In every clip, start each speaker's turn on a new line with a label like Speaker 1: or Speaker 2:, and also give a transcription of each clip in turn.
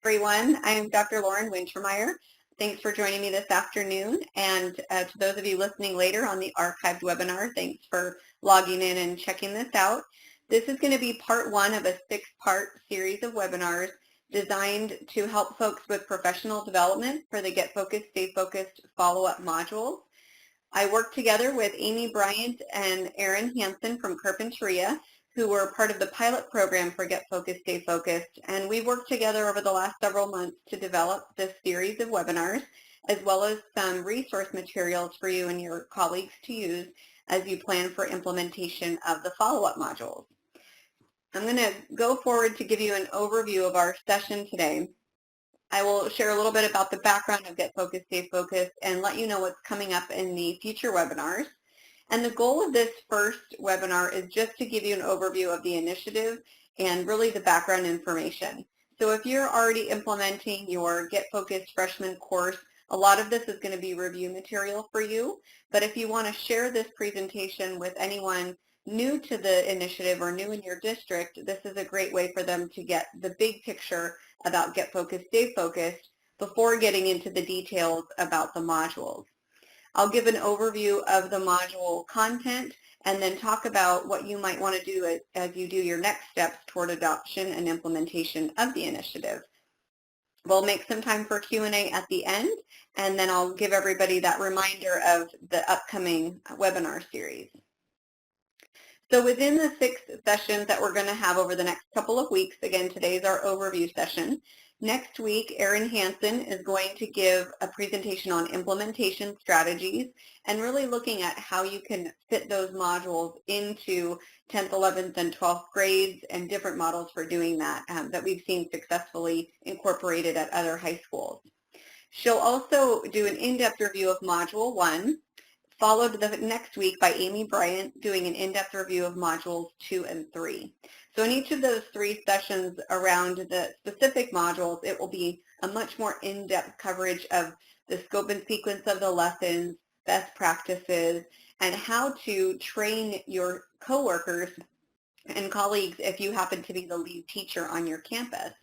Speaker 1: Everyone. I am Dr. Lauren Wintermeyer. Thanks for joining me this afternoon. And to those of you listening later on the archived webinar, thanks for logging in and checking this out. This is going to be part one of a 6-part series of webinars designed to help folks with professional development for the Get Focused, Stay Focused follow-up modules. I worked together with Amy Bryant and Erin Hansen from Carpinteria, who were part of the pilot program for Get Focused, Stay Focused, and we worked together over the last several months to develop this series of webinars, as well as some resource materials for you and your colleagues to use as you plan for implementation of the follow-up modules. I'm going to go forward to give you an overview of our session today. I will share a little bit about the background of Get Focused, Stay Focused, and let you know what's coming up in the future webinars. And the goal of this first webinar is just to give you an overview of the initiative and really the background information. So if you're already implementing your Get Focused freshman course, a lot of this is going to be review material for you. But if you want to share this presentation with anyone new to the initiative or new in your district, this is a great way for them to get the big picture about Get Focused, Stay Focused before getting into the details about the modules. I'll give an overview of the module content and then talk about what you might want to do as you do your next steps toward adoption and implementation of the initiative. We'll make some time for Q&A at the end, and then I'll give everybody that reminder of the upcoming webinar series. So within the 6 sessions that we're going to have over the next couple of weeks, again, today's our overview session. Next week, Erin Hansen is going to give a presentation on implementation strategies and really looking at how you can fit those modules into 10th, 11th, and 12th grades and different models for doing that that we've seen successfully incorporated at other high schools. She'll also do an in-depth review of Module 1, followed the next week by Amy Bryant doing an in-depth review of Modules 2 and 3. So in each of those 3 sessions around the specific modules, it will be a much more in-depth coverage of the scope and sequence of the lessons, best practices, and how to train your coworkers and colleagues if you happen to be the lead teacher on your campus.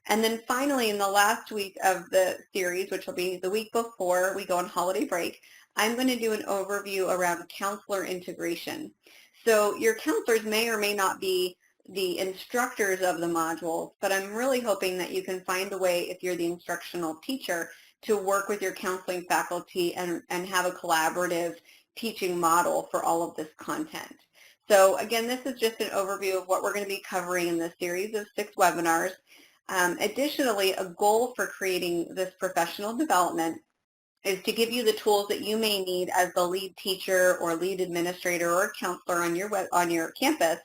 Speaker 1: And then finally, in the last week of the series, which will be the week before we go on holiday break, I'm going to do an overview around counselor integration. So your counselors may or may not be the instructors of the modules, but I'm really hoping that you can find a way, if you're the instructional teacher, to work with your counseling faculty and have a collaborative teaching model for all of this content. So again, this is just an overview of what we're going to be covering in this series of 6 webinars. Additionally, a goal for creating this professional development is to give you the tools that you may need as the lead teacher or lead administrator or counselor on your campus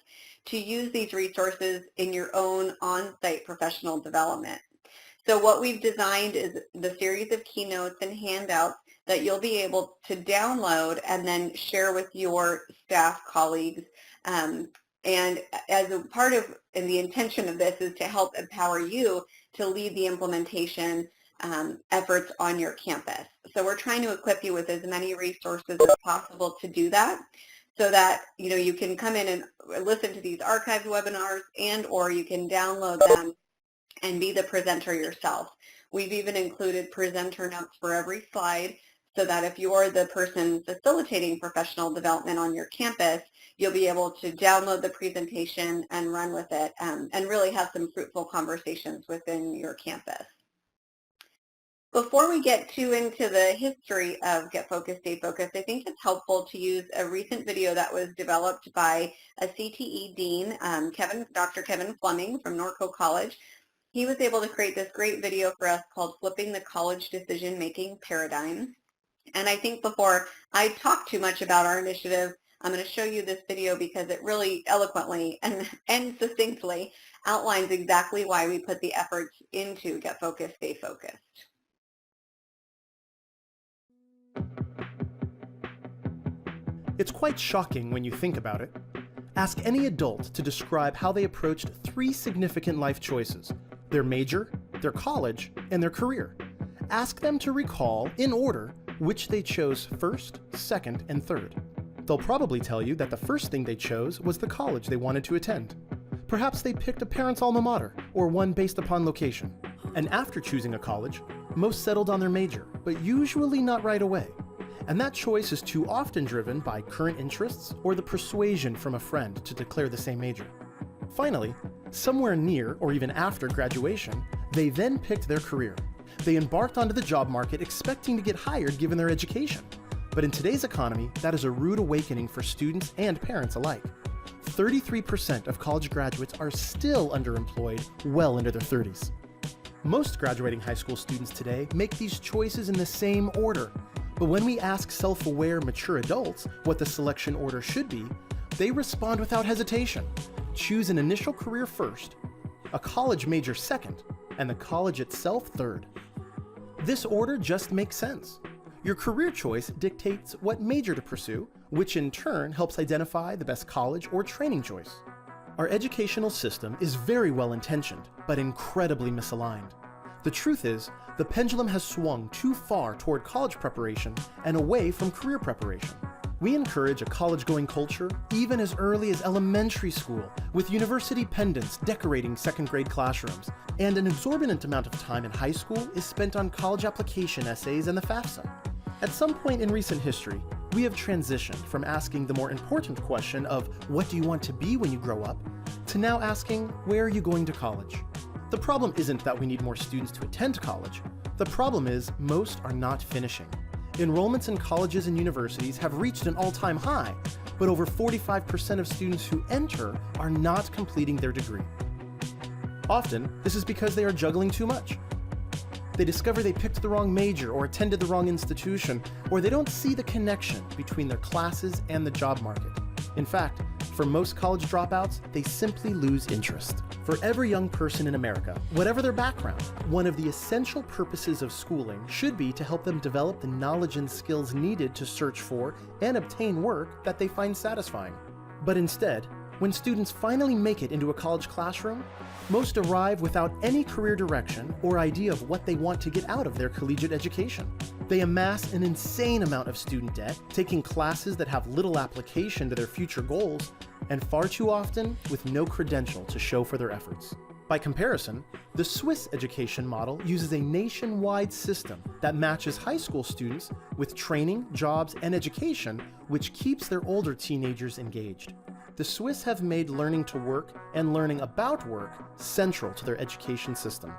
Speaker 1: to use these resources in your own on-site professional development. So what we've designed is the series of keynotes and handouts that you'll be able to download and then share with your staff colleagues. And as a part of, and the intention of this is to help empower you to lead the implementation efforts on your campus. So we're trying to equip you with as many resources as possible to do that, so that you can come in and listen to these archived webinars, and or you can download them and be the presenter yourself. We've even included presenter notes for every slide, so that if you're the person facilitating professional development on your campus, you'll be able to download the presentation and run with it and really have some fruitful conversations within your campus. Before we get too into the history of Get Focused, Stay Focused, I think it's helpful to use a recent video that was developed by a CTE dean, Dr. Kevin Fleming from Norco College. He was able to create this great video for us called Flipping the College Decision-Making Paradigm. And I think before I talk too much about our initiative, I'm going to show you this video because it really eloquently and succinctly outlines exactly why we put the efforts into Get Focused, Stay Focused.
Speaker 2: It's quite shocking when you think about it. Ask any adult to describe how they approached 3 significant life choices: their major, their college, and their career. Ask them to recall, in order, which they chose first, second, and third. They'll probably tell you that the first thing they chose was the college they wanted to attend. Perhaps they picked a parent's alma mater, or one based upon location. And after choosing a college, most settled on their major, but usually not right away. And that choice is too often driven by current interests or the persuasion from a friend to declare the same major. Finally, somewhere near or even after graduation, they then picked their career. They embarked onto the job market expecting to get hired given their education. But in today's economy, that is a rude awakening for students and parents alike. 33% of college graduates are still underemployed well into their 30s. Most graduating high school students today make these choices in the same order. But when we ask self-aware, mature adults what the selection order should be, they respond without hesitation. Choose an initial career first, a college major second, and the college itself third. This order just makes sense. Your career choice dictates what major to pursue, which in turn helps identify the best college or training choice. Our educational system is very well intentioned, but incredibly misaligned. The truth is, the pendulum has swung too far toward college preparation and away from career preparation. We encourage a college-going culture even as early as elementary school, with university pendants decorating second-grade classrooms, and an exorbitant amount of time in high school is spent on college application essays and the FAFSA. At some point in recent history, we have transitioned from asking the more important question of what do you want to be when you grow up, to now asking where are you going to college? The problem isn't that we need more students to attend college. The problem is most are not finishing. Enrollments in colleges and universities have reached an all-time high, but over 45% of students who enter are not completing their degree. Often, this is because they are juggling too much. They discover they picked the wrong major or attended the wrong institution, or they don't see the connection between their classes and the job market. In fact, for most college dropouts, they simply lose interest. For every young person in America, whatever their background, one of the essential purposes of schooling should be to help them develop the knowledge and skills needed to search for and obtain work that they find satisfying. But instead, when students finally make it into a college classroom, most arrive without any career direction or idea of what they want to get out of their collegiate education. They amass an insane amount of student debt, taking classes that have little application to their future goals, and far too often with no credential to show for their efforts. By comparison, the Swiss education model uses a nationwide system that matches high school students with training, jobs, and education, which keeps their older teenagers engaged. The Swiss have made learning to work and learning about work central to their education system.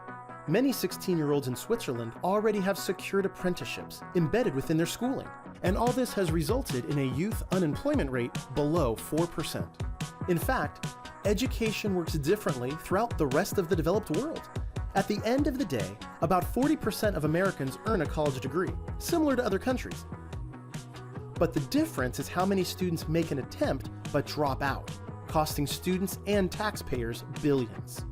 Speaker 2: Many 16-year-olds in Switzerland already have secured apprenticeships embedded within their schooling, and all this has resulted in a youth unemployment rate below 4%. In fact, education works differently throughout the rest of the developed world. At the end of the day, about 40% of Americans earn a college degree, similar to other countries. But the difference is how many students make an attempt but drop out, costing students and taxpayers billions.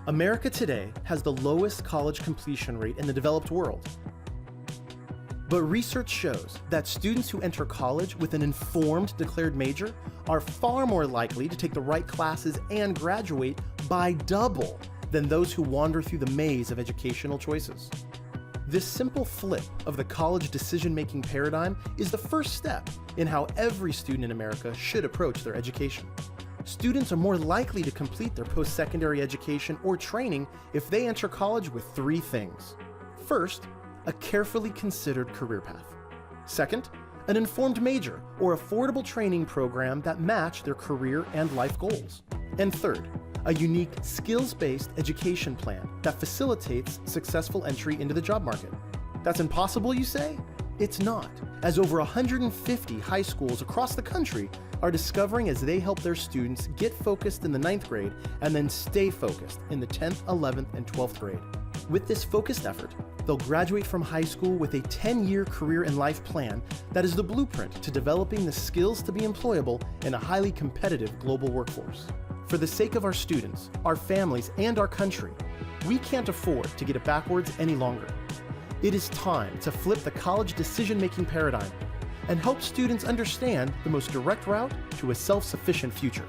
Speaker 2: America today has the lowest college completion rate in the developed world. But research shows that students who enter college with an informed declared major are far more likely to take the right classes and graduate by double than those who wander through the maze of educational choices. This simple flip of the college decision-making paradigm is the first step in how every student in America should approach their education. Students are more likely to complete their post-secondary education or training if they enter college with three things. First, a carefully considered career path. Second, an informed major or affordable training program that match their career and life goals. And third, a unique skills-based education plan that facilitates successful entry into the job market. That's impossible, you say? It's not, as over 150 high schools across the country are discovering as they help their students get focused in the 9th grade and then stay focused in the 10th, 11th, and 12th grade. With this focused effort, they'll graduate from high school with a 10-year career and life plan that is the blueprint to developing the skills to be employable in a highly competitive global workforce. For the sake of our students, our families, and our country, we can't afford to get it backwards any longer. It is time to flip the college decision-making paradigm and help students understand the most direct route to a self-sufficient future.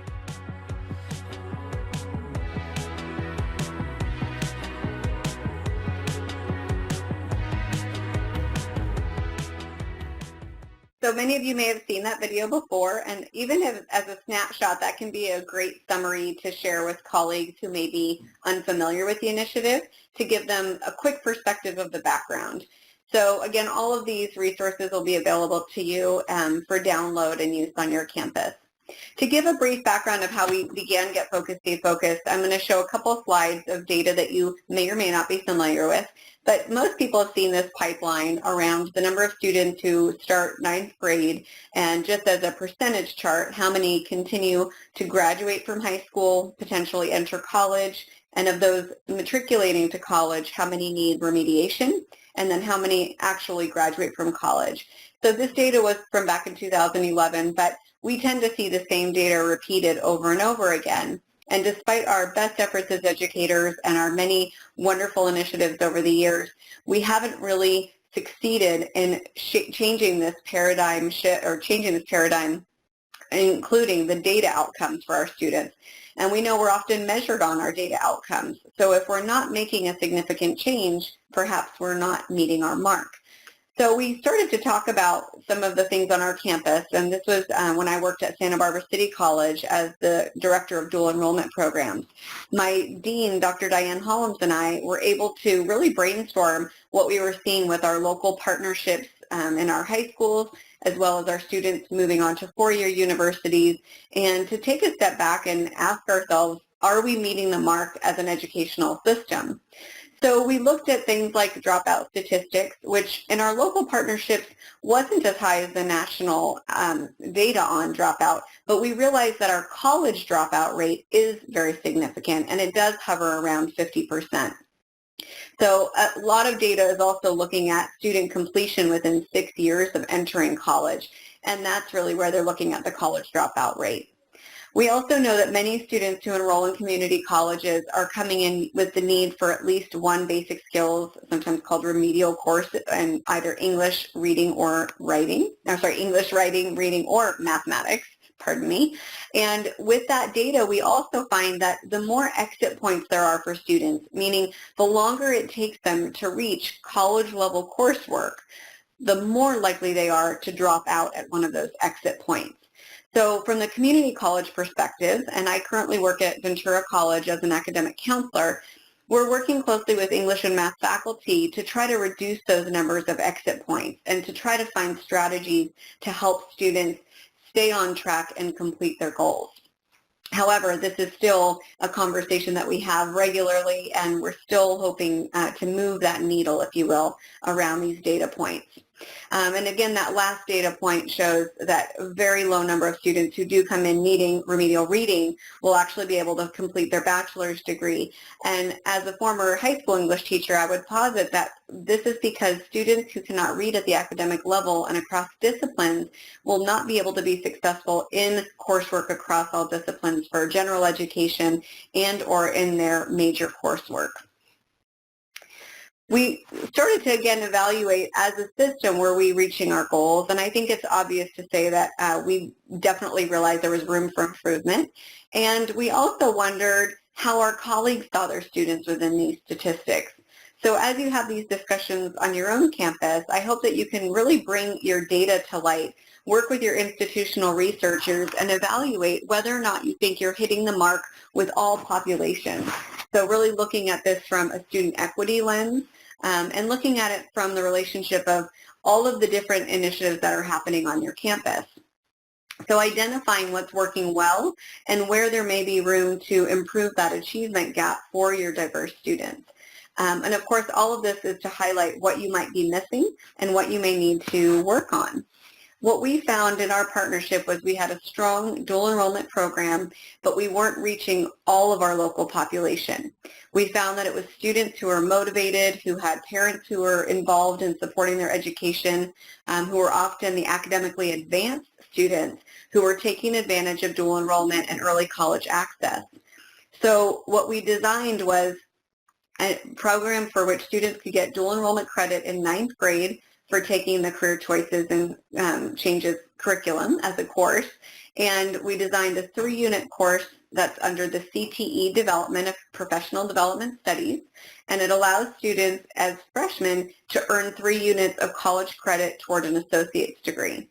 Speaker 1: So many of you may have seen that video before, and even as a snapshot, that can be a great summary to share with colleagues who may be unfamiliar with the initiative to give them a quick perspective of the background. So again, all of these resources will be available to you for download and use on your campus. To give a brief background of how we began Get Focused, Stay Focused, I'm going to show a couple of slides of data that you may or may not be familiar with, but most people have seen this pipeline around the number of students who start ninth grade, and just as a percentage chart, how many continue to graduate from high school, potentially enter college, and of those matriculating to college, how many need remediation, and then how many actually graduate from college. So this data was from back in 2011, but we tend to see the same data repeated over and over again. And despite our best efforts as educators and our many wonderful initiatives over the years, we haven't really succeeded in changing this paradigm shift, or changing this paradigm, including the data outcomes for our students. And we know we're often measured on our data outcomes. So if we're not making a significant change, perhaps we're not meeting our mark. So we started to talk about some of the things on our campus, and this was when I worked at Santa Barbara City College as the director of dual enrollment programs. My dean, Dr. Diane Hollums, and I were able to really brainstorm what we were seeing with our local partnerships in our high schools, as well as our students moving on to four-year universities, and to take a step back and ask ourselves, are we meeting the mark as an educational system? So we looked at things like dropout statistics, which in our local partnerships wasn't as high as the national data on dropout, but we realized that our college dropout rate is very significant, and it does hover around 50%. So a lot of data is also looking at student completion within 6 years of entering college, and that's really where they're looking at the college dropout rate. We also know that many students who enroll in community colleges are coming in with the need for at least one basic skills, sometimes called remedial course, in either English, reading, or writing. English, writing, reading, or mathematics, pardon me. And with that data, we also find that the more exit points there are for students, meaning the longer it takes them to reach college-level coursework, the more likely they are to drop out at one of those exit points. So from the community college perspective, and I currently work at Ventura College as an academic counselor, we're working closely with English and math faculty to try to reduce those numbers of exit points and to try to find strategies to help students stay on track and complete their goals. However, this is still a conversation that we have regularly, and we're still hoping to move that needle, if you will, around these data points. And again, that last data point shows that a very low number of students who do come in needing remedial reading will actually be able to complete their bachelor's degree. And as a former high school English teacher, I would posit that this is because students who cannot read at the academic level and across disciplines will not be able to be successful in coursework across all disciplines for general education and or in their major coursework. We started to, again, evaluate as a system, were we reaching our goals? And I think it's obvious to say that we definitely realized there was room for improvement. And we also wondered how our colleagues saw their students within these statistics. So as you have these discussions on your own campus, I hope that you can really bring your data to light, work with your institutional researchers, and evaluate whether or not you think you're hitting the mark with all populations. So really looking at this from a student equity lens, and looking at it from the relationship of all of the different initiatives that are happening on your campus. So identifying what's working well and where there may be room to improve that achievement gap for your diverse students. And of course, all of this is to highlight what you might be missing and what you may need to work on. What we found in our partnership was we had a strong dual enrollment program, but we weren't reaching all of our local population. We found that it was students who were motivated, who had parents who were involved in supporting their education, who were often the academically advanced students who were taking advantage of dual enrollment and early college access. So what we designed was a program for which students could get dual enrollment credit in ninth grade for taking the career choices and changes curriculum as a course. And we designed a 3-unit course that's under the CTE development of professional development studies. And it allows students as freshmen to earn 3 units of college credit toward an associate's degree.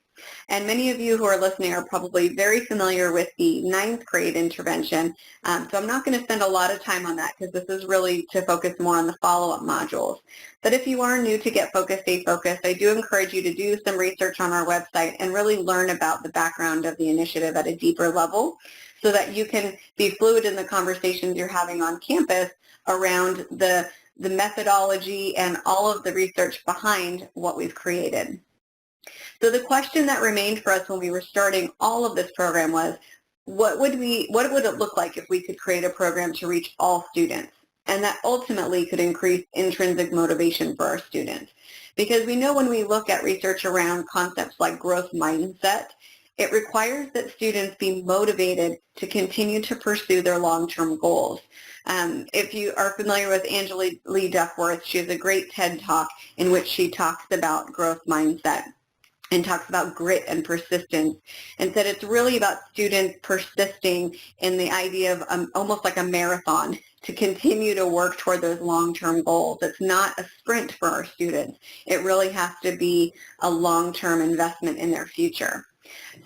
Speaker 1: And many of you who are listening are probably very familiar with the ninth grade intervention. So I'm not going to spend a lot of time on that because this is really to focus more on the follow-up modules. But if you are new to Get Focused, Stay Focused, I do encourage you to do some research on our website and really learn about the background of the initiative at a deeper level so that you can be fluid in the conversations you're having on campus around the methodology and all of the research behind what we've created. So the question that remained for us when we were starting all of this program was, what would it look like if we could create a program to reach all students? And that ultimately could increase intrinsic motivation for our students. Because we know when we look at research around concepts like growth mindset, it requires that students be motivated to continue to pursue their long-term goals. If you are familiar with Angela Lee Duckworth, she has a great TED Talk in which she talks about growth mindset and talks about grit and persistence, and said it's really about students persisting in the idea of almost like a marathon to continue to work toward those long-term goals. It's not a sprint for our students. It really has to be a long-term investment in their future.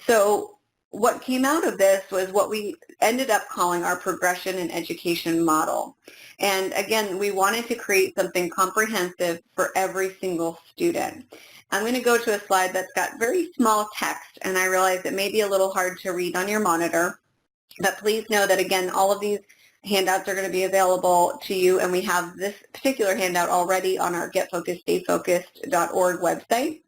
Speaker 1: So what came out of this was what we ended up calling our progression and education model. And again, we wanted to create something comprehensive for every single student. I'm going to go to a slide that's got very small text, and I realize it may be a little hard to read on your monitor, but please know that, again, all of these handouts are going to be available to you, and we have this particular handout already on our getfocusedstayfocused.org website.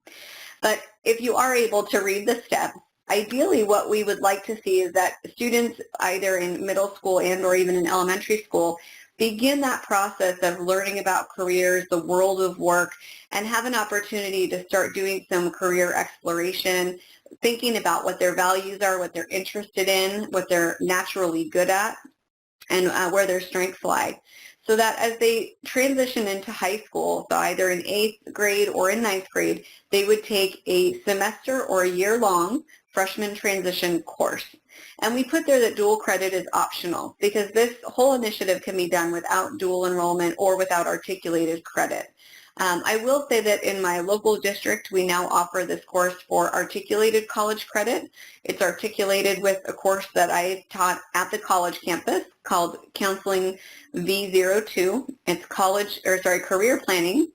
Speaker 1: But if you are able to read the steps, ideally what we would like to see is that students either in middle school and or even in elementary school begin that process of learning about careers, the world of work, and have an opportunity to start doing some career exploration, thinking about what their values are, what they're interested in, what they're naturally good at, and where their strengths lie. So that as they transition into high school, so either in 8th grade or in 9th grade, they would take a semester or a year-long freshman transition course. And we put there that dual credit is optional because this whole initiative can be done without dual enrollment or without articulated credit. I will say that in my local district, we now offer this course for articulated college credit. It's articulated with a course that I taught at the college campus called Counseling V02. It's career planning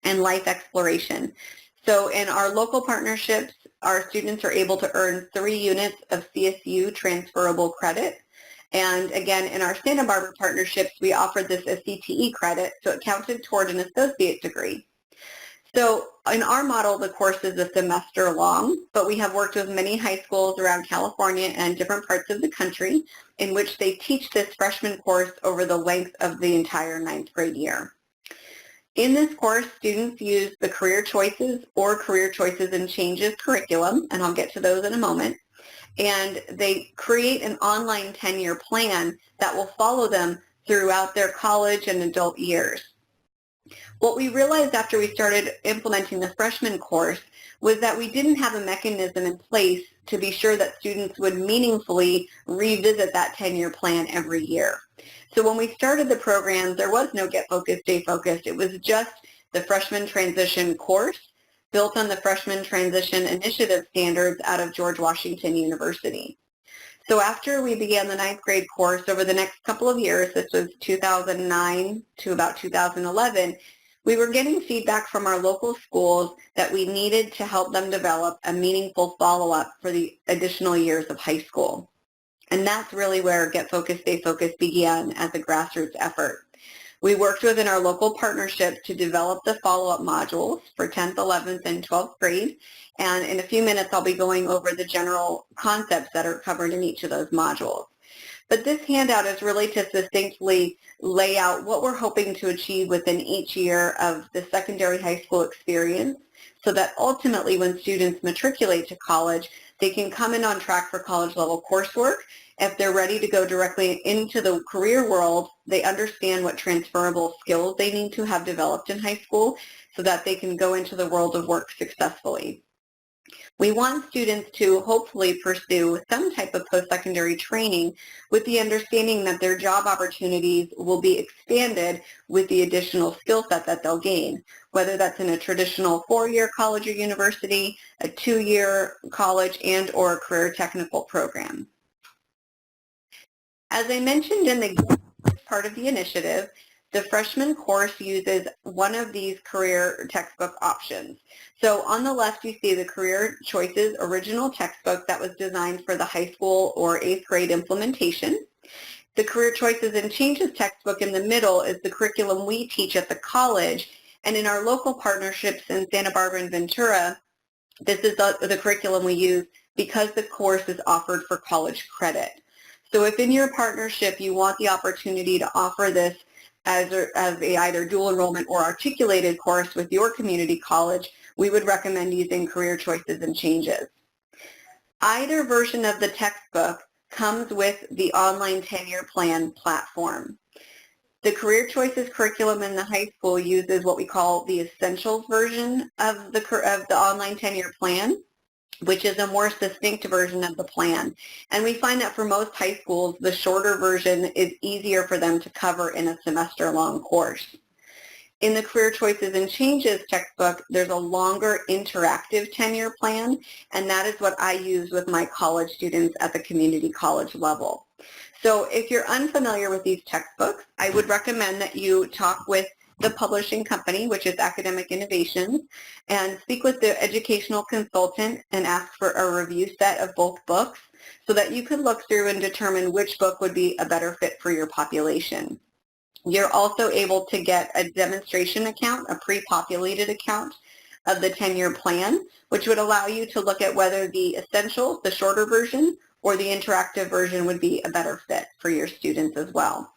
Speaker 1: and life exploration. So in our local partnerships, our students are able to earn 3 units of CSU transferable credit. And again, in our Santa Barbara partnerships, we offered this as CTE credit, so it counted toward an associate degree. So in our model, the course is a semester long, but we have worked with many high schools around California and different parts of the country in which they teach this freshman course over the length of the entire 9th grade year. In this course, students use the Career Choices or Career Choices and Changes curriculum, and I'll get to those in a moment, and they create an online 10-year plan that will follow them throughout their college and adult years. What we realized after we started implementing the freshman course was that we didn't have a mechanism in place to be sure that students would meaningfully revisit that 10-year plan every year. So when we started the program, there was no Get Focused, Stay Focused. It was just the freshman transition course built on the Freshman Transition Initiative standards out of George Washington University. So after we began the 9th grade course over the next couple of years, this was 2009 to about 2011, we were getting feedback from our local schools that we needed to help them develop a meaningful follow-up for the additional years of high school. And that's really where Get Focused, Stay Focused began as a grassroots effort. We worked within our local partnership to develop the follow-up modules for 10th, 11th, and 12th grade. And in a few minutes, I'll be going over the general concepts that are covered in each of those modules. But this handout is really to succinctly lay out what we're hoping to achieve within each year of the secondary high school experience so that ultimately when students matriculate to college, they can come in on track for college-level coursework. If they're ready to go directly into the career world, they understand what transferable skills they need to have developed in high school so that they can go into the world of work successfully. We want students to hopefully pursue some type of post-secondary training with the understanding that their job opportunities will be expanded with the additional skill set that they'll gain, whether that's in a traditional 4-year college or university, a 2-year college, and or a career technical program. As I mentioned in the part of the initiative, the freshman course uses one of these career textbook options. So on the left, you see the Career Choices original textbook that was designed for the high school or 8th grade implementation. The Career Choices and Changes textbook in the middle is the curriculum we teach at the college. And in our local partnerships in Santa Barbara and Ventura, this is the curriculum we use because the course is offered for college credit. So if in your partnership you want the opportunity to offer this as a either dual enrollment or articulated course with your community college, we would recommend using Career Choices and Changes. Either version of the textbook comes with the online 10-year plan platform. The Career Choices curriculum in the high school uses what we call the Essentials version of the online 10-year plan, which is a more succinct version of the plan. And we find that for most high schools, the shorter version is easier for them to cover in a semester-long course. In the Career Choices and Changes textbook, there's a longer interactive 10-year plan, and that is what I use with my college students at the community college level. So if you're unfamiliar with these textbooks, I would recommend that you talk with the publishing company, which is Academic Innovations, and speak with the educational consultant and ask for a review set of both books so that you can look through and determine which book would be a better fit for your population. You're also able to get a demonstration account, a pre-populated account of the 10-year plan, which would allow you to look at whether the Essentials, the shorter version, or the interactive version would be a better fit for your students as well.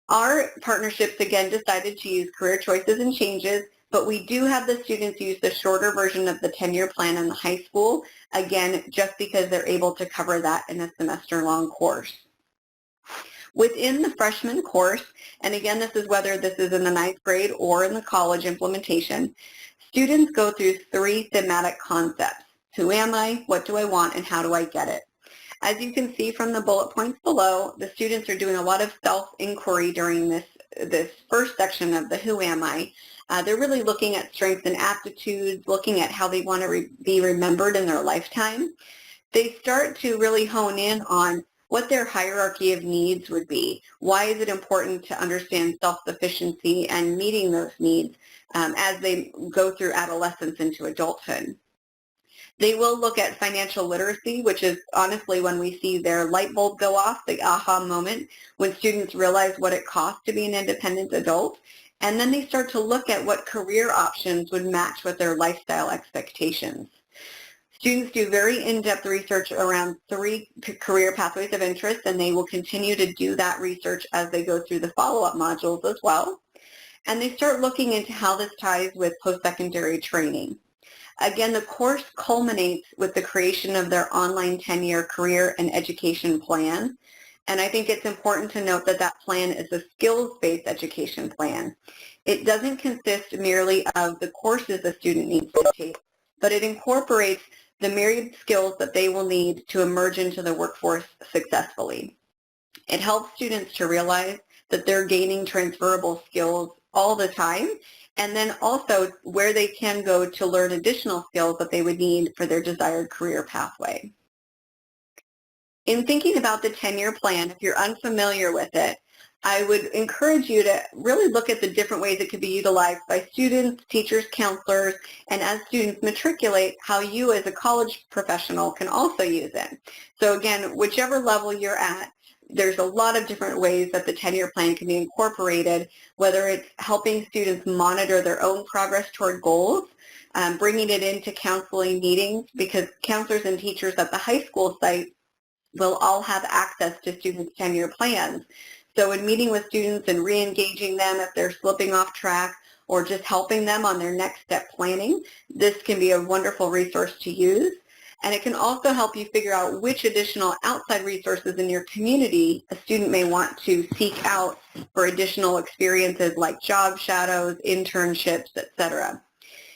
Speaker 1: Our partnerships, again, decided to use Career Choices and Changes, but we do have the students use the shorter version of the 10-year plan in the high school, again, just because they're able to cover that in a semester-long course. Within the freshman course, and again, this is whether this is in the 9th grade or in the college implementation, students go through 3 thematic concepts. Who am I, what do I want, and how do I get it? As you can see from the bullet points below, the students are doing a lot of self-inquiry during this first section of the Who Am I. They're really looking at strengths and aptitudes, looking at how they want to be remembered in their lifetime. They start to really hone in on what their hierarchy of needs would be. Why is it important to understand self-sufficiency and meeting those needs as they go through adolescence into adulthood? They will look at financial literacy, which is honestly when we see their light bulb go off, the aha moment, when students realize what it costs to be an independent adult. And then they start to look at what career options would match with their lifestyle expectations. Students do very in-depth research around 3 career pathways of interest, and they will continue to do that research as they go through the follow-up modules as well. And they start looking into how this ties with post-secondary training. Again, the course culminates with the creation of their online 10-year career and education plan. And I think it's important to note that that plan is a skills-based education plan. It doesn't consist merely of the courses a student needs to take, but it incorporates the myriad skills that they will need to emerge into the workforce successfully. It helps students to realize that they're gaining transferable skills all the time, and then also where they can go to learn additional skills that they would need for their desired career pathway. In thinking about the 10-year plan, if you're unfamiliar with it, I would encourage you to really look at the different ways it could be utilized by students, teachers, counselors, and as students matriculate, how you as a college professional can also use it. So again, whichever level you're at, there's a lot of different ways that the 10-year plan can be incorporated, whether it's helping students monitor their own progress toward goals, bringing it into counseling meetings, because counselors and teachers at the high school site will all have access to students' 10-year plans. So in meeting with students and re-engaging them if they're slipping off track or just helping them on their next step planning, this can be a wonderful resource to use. And it can also help you figure out which additional outside resources in your community a student may want to seek out for additional experiences like job shadows, internships, etc.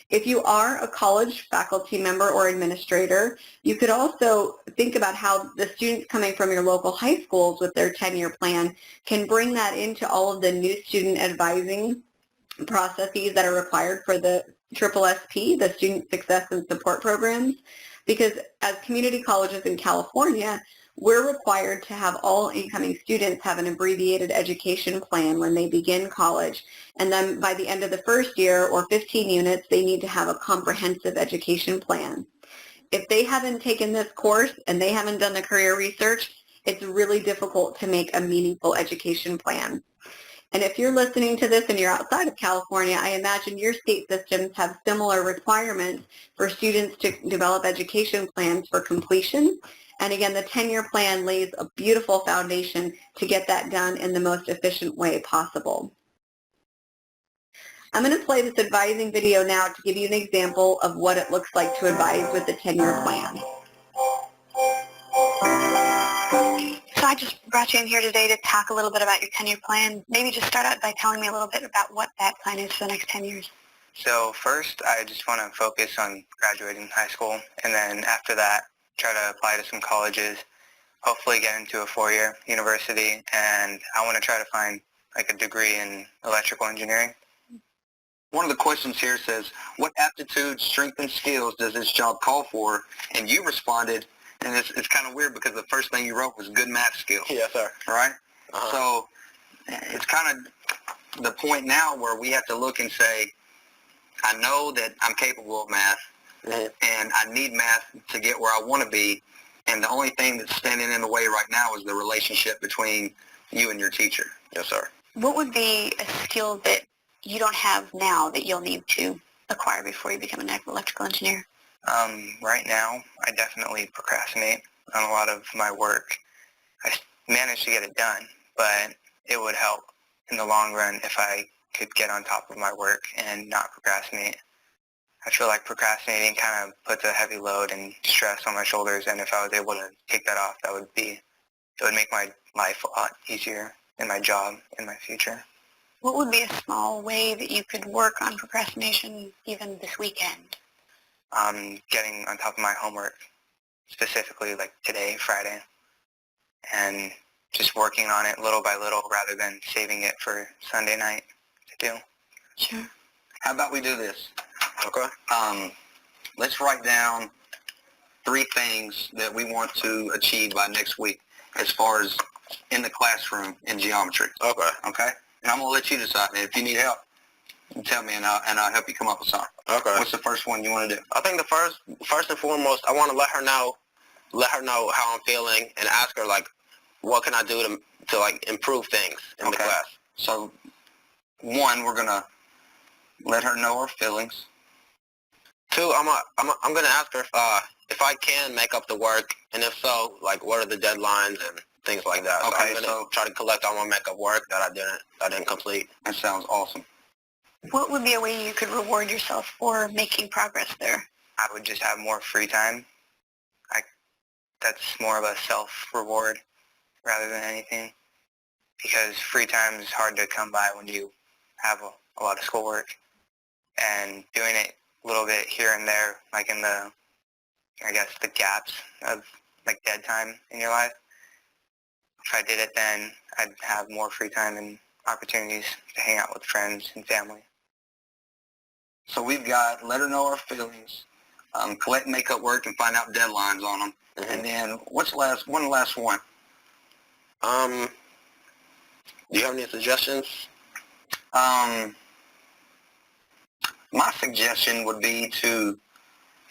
Speaker 1: If you are a college faculty member or administrator, you could also think about how the students coming from your local high schools with their 10-year plan can bring that into all of the new student advising processes that are required for the SSSP, the Student Success and Support Programs, because as community colleges in California, we're required to have all incoming students have an abbreviated education plan when they begin college. And then by the end of the first year or 15 units, they need to have a comprehensive education plan. If they haven't taken this course and they haven't done the career research, it's really difficult to make a meaningful education plan. And if you're listening to this and you're outside of California, I imagine your state systems have similar requirements for students to develop education plans for completion. And again, the 10-year plan lays a beautiful foundation to get that done in the most efficient way possible. I'm going to play this advising video now to give you an example of what it looks like to advise with the 10-year plan. So I just brought you in here today to talk a little bit about your 10-year plan. Maybe just start out by telling me a little bit about what that plan is for the next 10 years.
Speaker 3: So first, I just want to focus on graduating high school, and then after that, try to apply to some colleges, hopefully get into a four-year university, and I want to try to find like a degree in electrical engineering.
Speaker 4: One of the questions here says, what aptitude, strength, and skills does this job call for? And you responded, and it's kind of weird because the first thing you wrote was good math skills.
Speaker 3: Yes, sir.
Speaker 4: Right? So it's kind of the point now where we have to look and say, I know that I'm capable of math, and I need math to get where I want to be, and the only thing that's standing in the way right now is the relationship between you and your teacher. Yes, sir.
Speaker 1: What would be a skill that you don't have now that you'll need to acquire before you become an electrical engineer?
Speaker 3: Right now, I definitely procrastinate on a lot of my work. I managed to get it done, but it would help in the long run if I could get on top of my work and not procrastinate. I feel like procrastinating kind of puts a heavy load and stress on my shoulders, and if I was able to take that off, it would make my life a lot easier in my job in my future.
Speaker 1: What would be a small way that you could work on procrastination even this weekend?
Speaker 3: Getting on top of my homework, specifically like today, Friday, and just working on it little by little rather than saving it for Sunday night to do.
Speaker 1: Sure.
Speaker 4: How about we do this? Okay. Let's write down 3 things that we want to achieve by next week as far as in the classroom in geometry.
Speaker 3: Okay.
Speaker 4: Okay? And I'm going to let you decide. And if you need help, you tell me and I'll help you come up with something.
Speaker 3: Okay.
Speaker 4: What's the first one you want to do?
Speaker 3: I think the first and foremost, I want to let her know how I'm feeling and ask her like, what can I do to like improve things in the class.
Speaker 4: So, 1, we're going to let her know her feelings.
Speaker 3: 2, I'm gonna ask her if I can make up the work, and if so, like what are the deadlines and things like that.
Speaker 4: Okay,
Speaker 3: so I'm gonna try to collect all my makeup work that I didn't complete.
Speaker 4: That sounds awesome.
Speaker 1: What would be a way you could reward yourself for making progress there?
Speaker 3: I would just have more free time. That's more of a self-reward rather than anything, because free time is hard to come by when you have a lot of schoolwork, and doing it a little bit here and there, like in the gaps of like dead time in your life. If I did it then, I'd have more free time and opportunities to hang out with friends and family.
Speaker 4: So we've got let her know her feelings, collect makeup work and find out deadlines on them. And then what's the last one?
Speaker 3: Do you have any suggestions?
Speaker 4: My suggestion would be to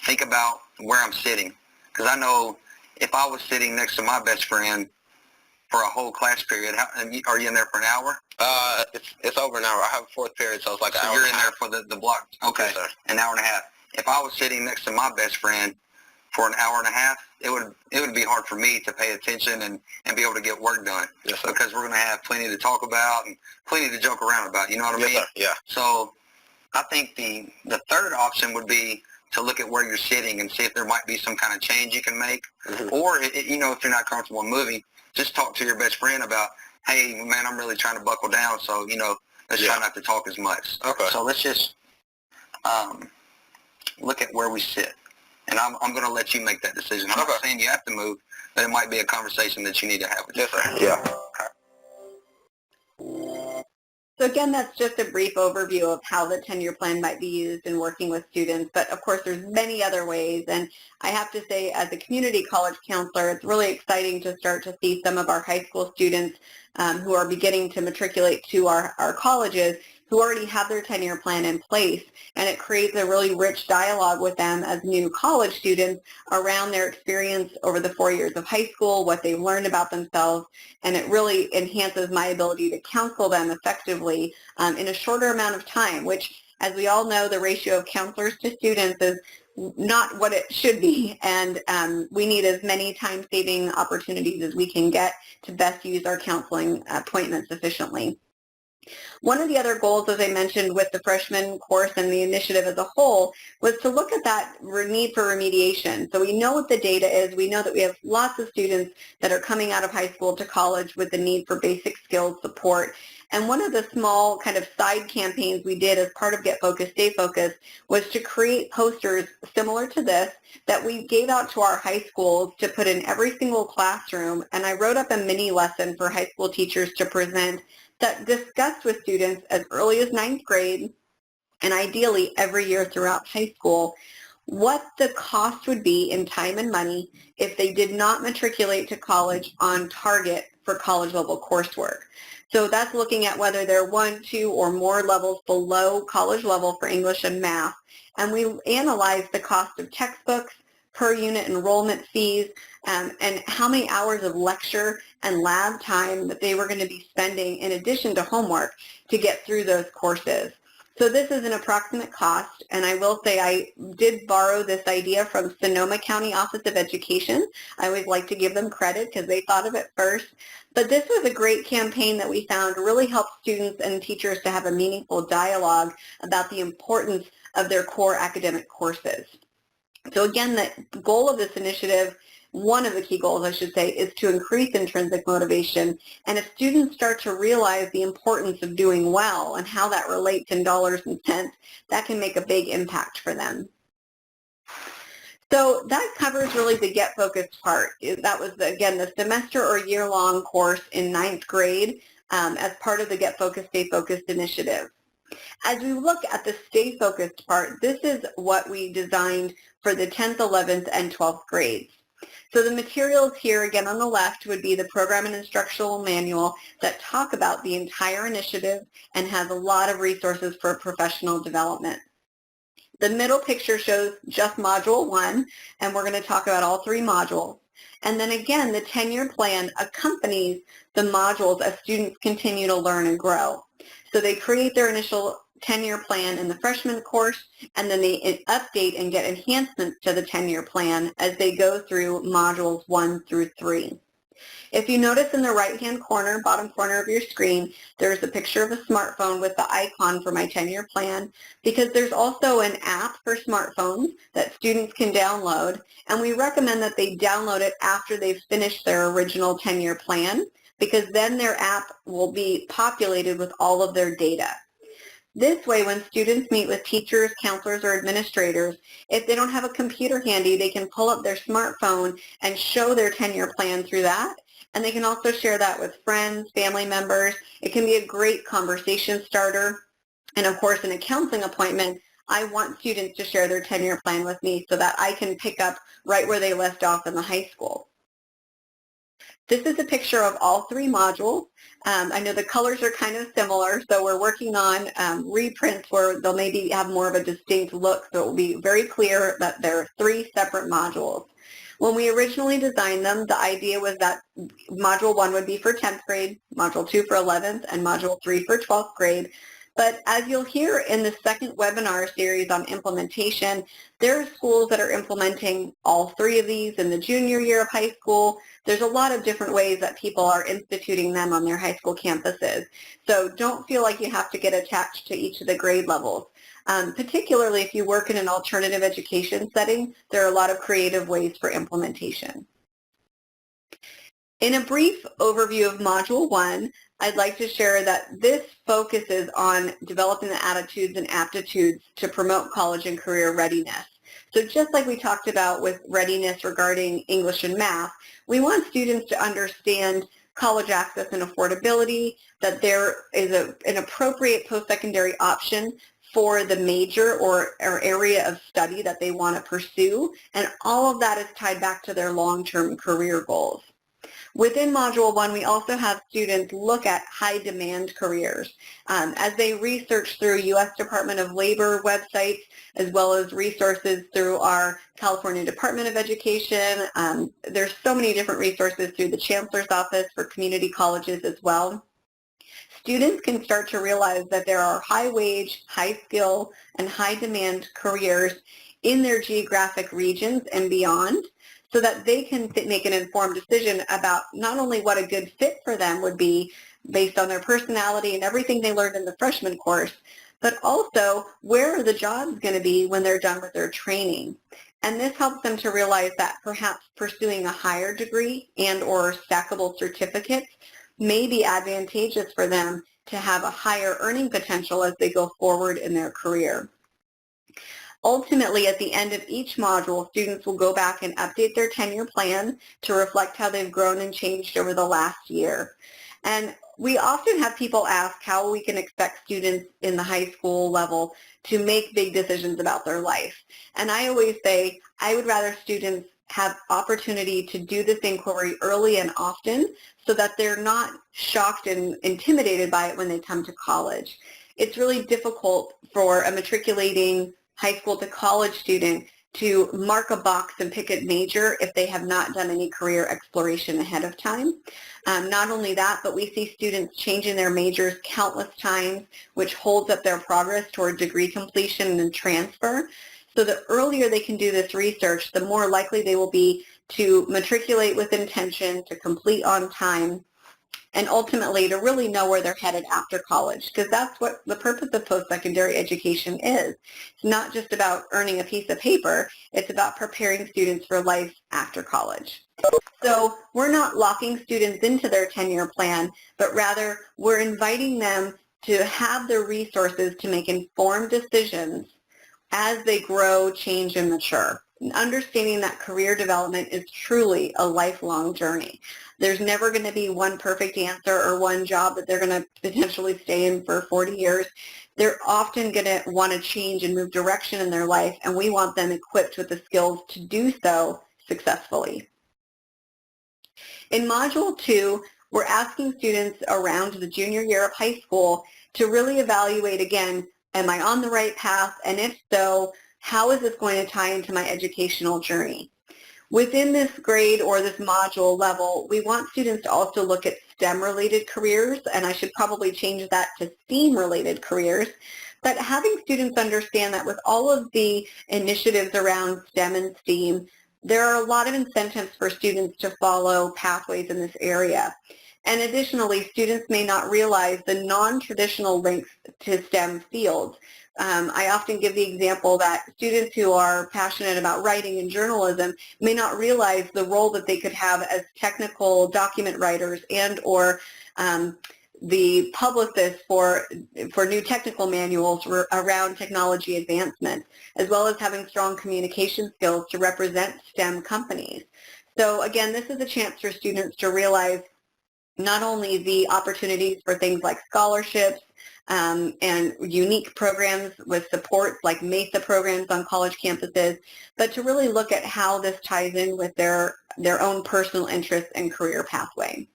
Speaker 4: think about where I'm sitting. Because I know if I was sitting next to my best friend for a whole class period, are you in there for an hour?
Speaker 3: It's over an hour. I have a 4th period, so it's like an hour.
Speaker 4: So you're in there for the block. Okay,
Speaker 3: Yes, sir.
Speaker 4: An hour and a half. If I was sitting next to my best friend for an hour and a half, it would be hard for me to pay attention and be able to get work done.
Speaker 3: Yes, sir.
Speaker 4: Because we're going to have plenty to talk about and plenty to joke around about. You know what I mean?
Speaker 3: Yes, sir. Yeah.
Speaker 4: So I think the third option would be to look at where you're sitting and see if there might be some kind of change you can make. Or, if you're not comfortable moving, just talk to your best friend about, hey, man, I'm really trying to buckle down, so, let's try not to talk as much.
Speaker 3: Okay.
Speaker 4: So let's just look at where we sit. And I'm going to let you make that decision. I'm not saying you have to move, but it might be a conversation that you need to have with your friends.
Speaker 5: Yeah.
Speaker 1: So again, that's just a brief overview of how the 10-year plan might be used in working with students, but of course there's many other ways, and I have to say as a community college counselor, it's really exciting to start to see some of our high school students who are beginning to matriculate to our colleges who already have their 10-year plan in place, and it creates a really rich dialogue with them as new college students around their experience over the 4 years of high school, what they've learned about themselves, and it really enhances my ability to counsel them effectively in a shorter amount of time, which, as we all know, the ratio of counselors to students is not what it should be, and we need as many time-saving opportunities as we can get to best use our counseling appointments efficiently. One of the other goals, as I mentioned, with the freshman course and the initiative as a whole, was to look at that need for remediation. So we know what the data is. We know that we have lots of students that are coming out of high school to college with the need for basic skills support. And one of the small kind of side campaigns we did as part of Get Focused, Stay Focused was to create posters similar to this that we gave out to our high schools to put in every single classroom. And I wrote up a mini lesson for high school teachers to present that discussed with students as early as 9th grade and ideally every year throughout high school what the cost would be in time and money if they did not matriculate to college on target for college level coursework. So that's looking at whether they're 1, 2, or more levels below college level for English and math. And we analyzed the cost of textbooks, per unit enrollment fees, and how many hours of lecture and lab time that they were going to be spending in addition to homework to get through those courses. So this is an approximate cost, and I will say I did borrow this idea from Sonoma County Office of Education. I always like to give them credit because they thought of it first. But this was a great campaign that we found really helped students and teachers to have a meaningful dialogue about the importance of their core academic courses. So again, the goal of this initiative, one of the key goals, I should say, is to increase intrinsic motivation. And if students start to realize the importance of doing well and how that relates in dollars and cents, that can make a big impact for them. So that covers really the Get Focused part. That was, again, the semester or year-long course in 9th grade as part of the Get Focused, Stay Focused initiative. As we look at the Stay Focused part, this is what we designed for the 10th, 11th, and 12th grades. So the materials here, again on the left, would be the program and instructional manual that talk about the entire initiative and has a lot of resources for professional development. The middle picture shows just Module 1, and we're going to talk about all 3 modules. And then again, the 10-year plan accompanies the modules as students continue to learn and grow. So they create their initial 10-year plan in the freshman course, and then they update and get enhancements to the 10-year plan as they go through modules 1 through 3. If you notice in the right-hand corner, bottom corner of your screen, there's a picture of a smartphone with the icon for my 10-year plan, because there's also an app for smartphones that students can download, and we recommend that they download it after they've finished their original 10-year plan, because then their app will be populated with all of their data. This way, when students meet with teachers, counselors, or administrators, if they don't have a computer handy, they can pull up their smartphone and show their 10-year plan through that. And they can also share that with friends, family members. It can be a great conversation starter. And of course, in a counseling appointment, I want students to share their 10-year plan with me so that I can pick up right where they left off in the high school. This is a picture of all 3 modules. I know the colors are kind of similar, so we're working on reprints where they'll maybe have more of a distinct look, so it will be very clear that there are 3 separate modules. When we originally designed them, the idea was that Module 1 would be for 10th grade, Module 2 for 11th, and Module 3 for 12th grade. But as you'll hear in the second webinar series on implementation, there are schools that are implementing all 3 of these in the junior year of high school. There's a lot of different ways that people are instituting them on their high school campuses. So don't feel like you have to get attached to each of the grade levels. Particularly if you work in an alternative education setting, there are a lot of creative ways for implementation. In a brief overview of Module 1, I'd like to share that this focuses on developing the attitudes and aptitudes to promote college and career readiness. So just like we talked about with readiness regarding English and math, we want students to understand college access and affordability, that there is an appropriate post-secondary option for the major or area of study that they want to pursue, and all of that is tied back to their long-term career goals. Within Module 1, we also have students look at high-demand careers. As they research through U.S. Department of Labor websites, as well as resources through our California Department of Education, there's so many different resources through the Chancellor's Office for community colleges as well. Students can start to realize that there are high-wage, high-skill, and high-demand careers in their geographic regions and beyond, so that they can make an informed decision about not only what a good fit for them would be based on their personality and everything they learned in the freshman course, but also where are the jobs going to be when they're done with their training. And this helps them to realize that perhaps pursuing a higher degree and or stackable certificates may be advantageous for them to have a higher earning potential as they go forward in their career. Ultimately, at the end of each module, students will go back and update their tenure plan to reflect how they've grown and changed over the last year. And we often have people ask how we can expect students in the high school level to make big decisions about their life. And I always say, I would rather students have opportunity to do this inquiry early and often so that they're not shocked and intimidated by it when they come to college. It's really difficult for a matriculating high school to college student to mark a box and pick a major if they have not done any career exploration ahead of time. Not only that, but we see students changing their majors countless times, which holds up their progress toward degree completion and transfer. So the earlier they can do this research, the more likely they will be to matriculate with intention, to complete on time, and ultimately to really know where they're headed after college, because that's what the purpose of post-secondary education is. It's not just about earning a piece of paper, it's about preparing students for life after college. So we're not locking students into their tenure plan, but rather we're inviting them to have the resources to make informed decisions as they grow, change, and mature. And understanding that career development is truly a lifelong journey. There's never going to be one perfect answer or one job that they're going to potentially stay in for 40 years. They're often going to want to change and move direction in their life, and we want them equipped with the skills to do so successfully. In Module 2, we're asking students around the junior year of high school to really evaluate again, am I on the right path? And if so, how is this going to tie into my educational journey? Within this grade or this module level, we want students to also look at STEM-related careers, and I should probably change that to STEAM-related careers. But having students understand that with all of the initiatives around STEM and STEAM, there are a lot of incentives for students to follow pathways in this area. And additionally, students may not realize the non-traditional links to STEM fields. I often give the example that students who are passionate about writing and journalism may not realize the role that they could have as technical document writers and or the publicists for new technical manuals around technology advancement, as well as having strong communication skills to represent STEM companies. So again, this is a chance for students to realize not only the opportunities for things like scholarships and unique programs with supports like MESA programs on college campuses, but to really look at how this ties in with their own personal interests and career pathway.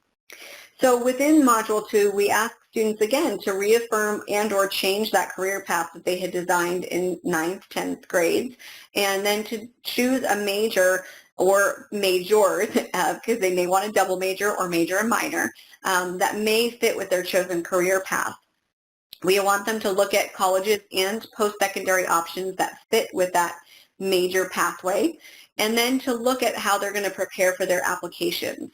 Speaker 1: So within Module 2, we ask students again to reaffirm and or change that career path that they had designed in 9th, 10th grades, and then to choose a major or majors, because they may want a double major or major and minor, that may fit with their chosen career path. We want them to look at colleges and post-secondary options that fit with that major pathway, and then to look at how they're going to prepare for their applications.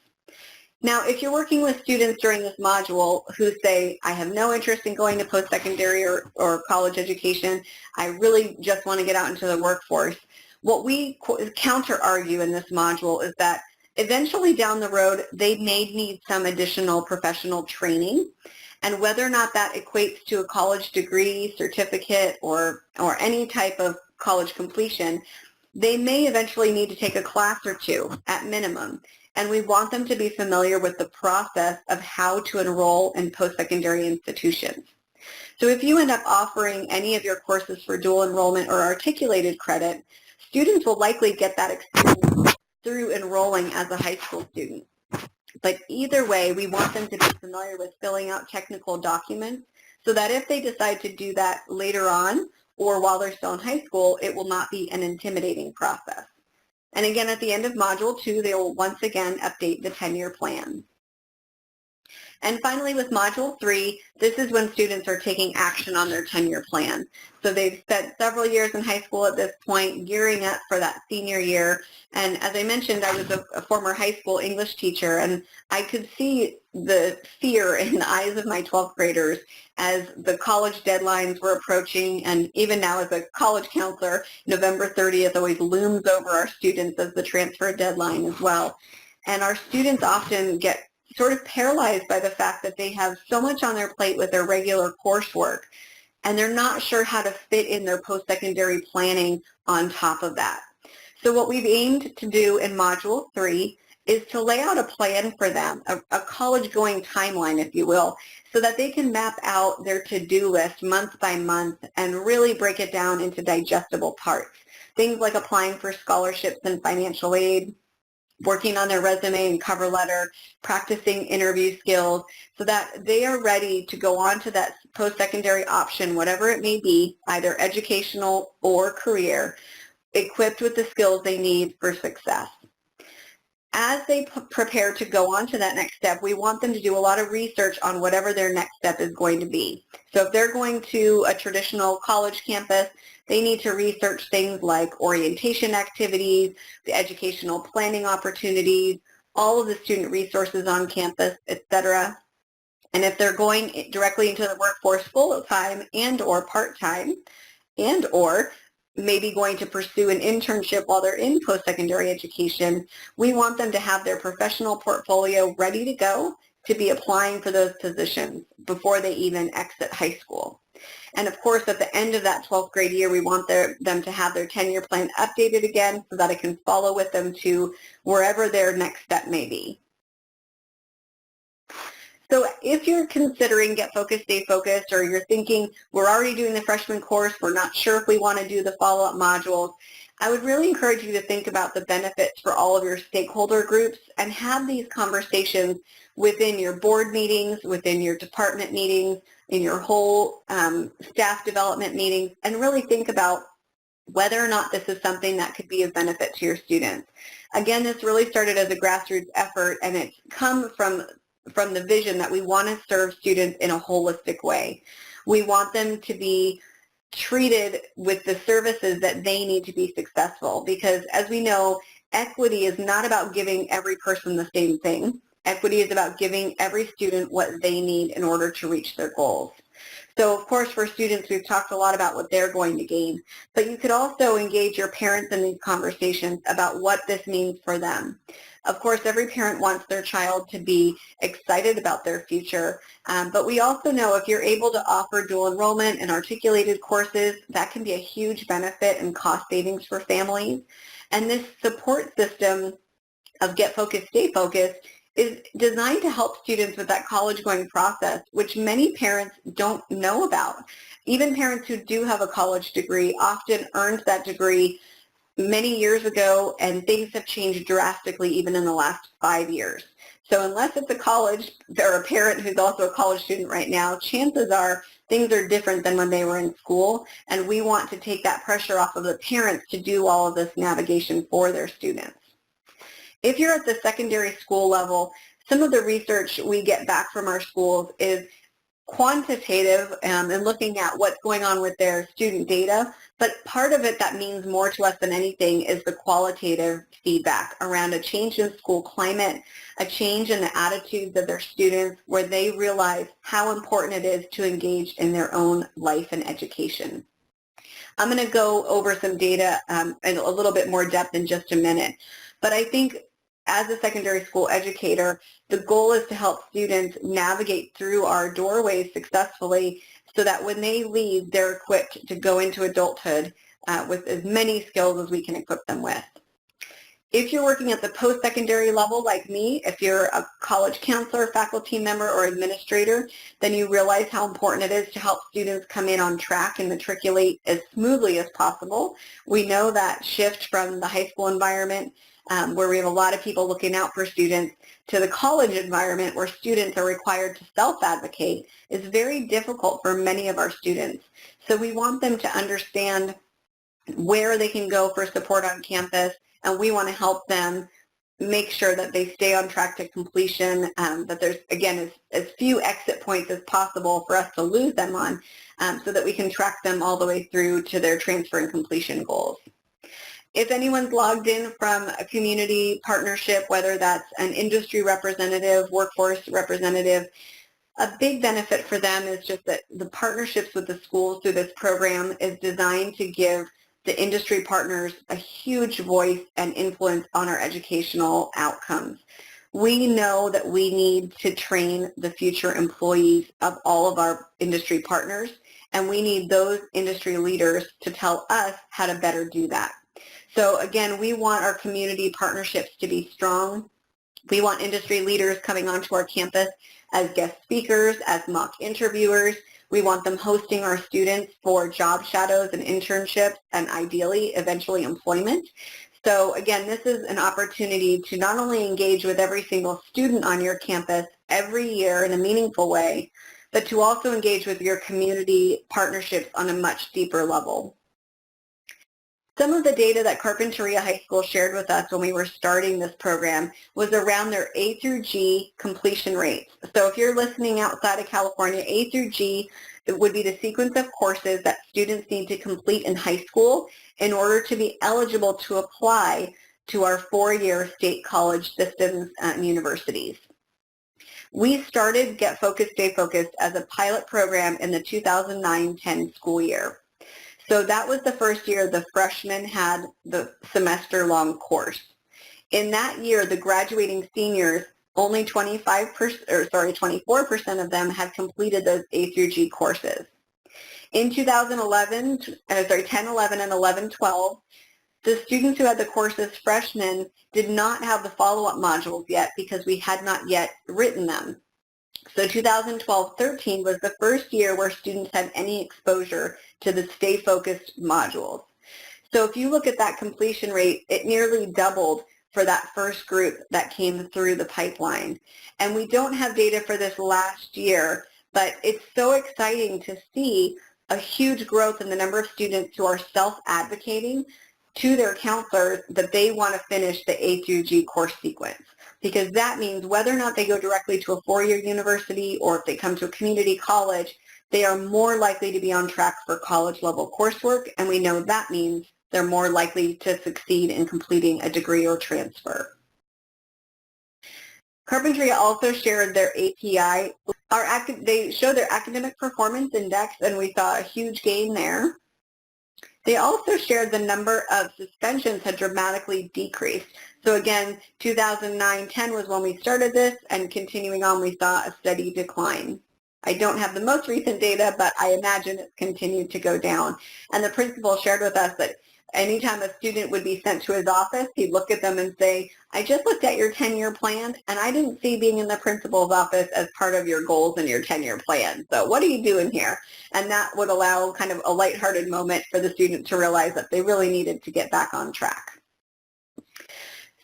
Speaker 1: Now, if you're working with students during this module who say, I have no interest in going to post-secondary or college education, I really just want to get out into the workforce, what we counter-argue in this module is that eventually down the road, they may need some additional professional training, and whether or not that equates to a college degree, certificate, or any type of college completion, They may eventually need to take a class or two at minimum, and we want them to be familiar with the process of how to enroll in post-secondary institutions. So if you end up offering any of your courses for dual enrollment or articulated credit, students will likely get that experience through enrolling as a high school student. But either way, we want them to be familiar with filling out technical documents so that if they decide to do that later on or while they're still in high school, it will not be an intimidating process. And again, at the end of Module 2, they will once again update the 10-year plan. And finally, with Module 3, this is when students are taking action on their 10-year plan. So they've spent several years in high school at this point, gearing up for that senior year. And as I mentioned, I was a former high school English teacher, and I could see the fear in the eyes of my 12th graders as the college deadlines were approaching. And even now as a college counselor, November 30th always looms over our students as the transfer deadline as well. And our students often get sort of paralyzed by the fact that they have so much on their plate with their regular coursework, and they're not sure how to fit in their post-secondary planning on top of that. So what we've aimed to do in Module 3 is to lay out a plan for them, a college-going timeline, if you will, so that they can map out their to-do list month by month and really break it down into digestible parts. Things like applying for scholarships and financial aid, working on their resume and cover letter, practicing interview skills, so that they are ready to go on to that post-secondary option, whatever it may be, either educational or career, equipped with the skills they need for success. As they prepare to go on to that next step, we want them to do a lot of research on whatever their next step is going to be. So if they're going to a traditional college campus, they need to research things like orientation activities, the educational planning opportunities, all of the student resources on campus, etc. And if they're going directly into the workforce full-time and or part-time and or maybe going to pursue an internship while they're in post-secondary education, we want them to have their professional portfolio ready to go to be applying for those positions before they even exit high school. And of course, at the end of that 12th grade year, we want them to have their 10-year plan updated again so that it can follow with them to wherever their next step may be. So if you're considering Get Focused, Stay Focused, or you're thinking, we're already doing the freshman course, we're not sure if we want to do the follow-up modules, I would really encourage you to think about the benefits for all of your stakeholder groups and have these conversations within your board meetings, within your department meetings, in your whole staff development meetings, and really think about whether or not this is something that could be of benefit to your students. Again, this really started as a grassroots effort, and it's come from the vision that we want to serve students in a holistic way. We want them to be treated with the services that they need to be successful, because as we know, equity is not about giving every person the same thing. Equity is about giving every student what they need in order to reach their goals. So of course for students, we've talked a lot about what they're going to gain, but you could also engage your parents in these conversations about what this means for them. Of course, every parent wants their child to be excited about their future, but we also know if you're able to offer dual enrollment and articulated courses, that can be a huge benefit and cost savings for families. And this support system of Get Focused, Stay Focused is designed to help students with that college-going process, which many parents don't know about. Even parents who do have a college degree often earned that degree many years ago, and things have changed drastically even in the last 5 years. So unless it's a college, or a parent who's also a college student right now, chances are things are different than when they were in school, and we want to take that pressure off of the parents to do all of this navigation for their students. If you're at the secondary school level, some of the research we get back from our schools is quantitative and looking at what's going on with their student data, but part of it that means more to us than anything is the qualitative feedback around a change in school climate, a change in the attitudes of their students where they realize how important it is to engage in their own life and education. I'm going to go over some data in a little bit more depth in just a minute, but I think as a secondary school educator, the goal is to help students navigate through our doorways successfully so that when they leave, they're equipped to go into adulthood with as many skills as we can equip them with. If you're working at the post-secondary level like me, if you're a college counselor, faculty member, or administrator, then you realize how important it is to help students come in on track and matriculate as smoothly as possible. We know that shift from the high school environment where we have a lot of people looking out for students to the college environment where students are required to self-advocate is very difficult for many of our students. So we want them to understand where they can go for support on campus, and we want to help them make sure that they stay on track to completion, that there's, again, as few exit points as possible for us to lose them on, so that we can track them all the way through to their transfer and completion goals. If anyone's logged in from a community partnership, whether that's an industry representative, workforce representative, a big benefit for them is just that the partnerships with the schools through this program is designed to give the industry partners a huge voice and influence on our educational outcomes. We know that we need to train the future employees of all of our industry partners, and we need those industry leaders to tell us how to better do that. So again, we want our community partnerships to be strong. We want industry leaders coming onto our campus as guest speakers, as mock interviewers. We want them hosting our students for job shadows and internships and ideally, eventually employment. So again, this is an opportunity to not only engage with every single student on your campus every year in a meaningful way, but to also engage with your community partnerships on a much deeper level. Some of the data that Carpinteria High School shared with us when we were starting this program was around their A through G completion rates. So if you're listening outside of California, A through G, it would be the sequence of courses that students need to complete in high school in order to be eligible to apply to our four-year state college systems and universities. We started Get Focused, Stay Focused as a pilot program in the 2009-10 school year. So that was the first year the freshmen had the semester-long course. In that year, the graduating seniors, only 24% of them had completed those A through G courses. In 2011, 10, 11, and 11, 12, the students who had the courses freshmen did not have the follow-up modules yet because we had not yet written them. So 2012-13 was the first year where students had any exposure to the Stay Focused modules. So if you look at that completion rate, it nearly doubled for that first group that came through the pipeline. And we don't have data for this last year, but it's so exciting to see a huge growth in the number of students who are self-advocating to their counselors that they want to finish the A through G course sequence. Because that means whether or not they go directly to a four-year university or if they come to a community college, they are more likely to be on track for college-level coursework, and we know that means they're more likely to succeed in completing a degree or transfer. Carpinteria also shared their API. They showed their academic performance index, and we saw a huge gain there. They also shared the number of suspensions had dramatically decreased. So again, 2009-10 was when we started this, and continuing on, we saw a steady decline. I don't have the most recent data, but I imagine it's continued to go down. And the principal shared with us that anytime a student would be sent to his office, he'd look at them and say, I just looked at your 10-year plan, and I didn't see being in the principal's office as part of your goals and your 10-year plan. So what are you doing here? And that would allow kind of a lighthearted moment for the student to realize that they really needed to get back on track.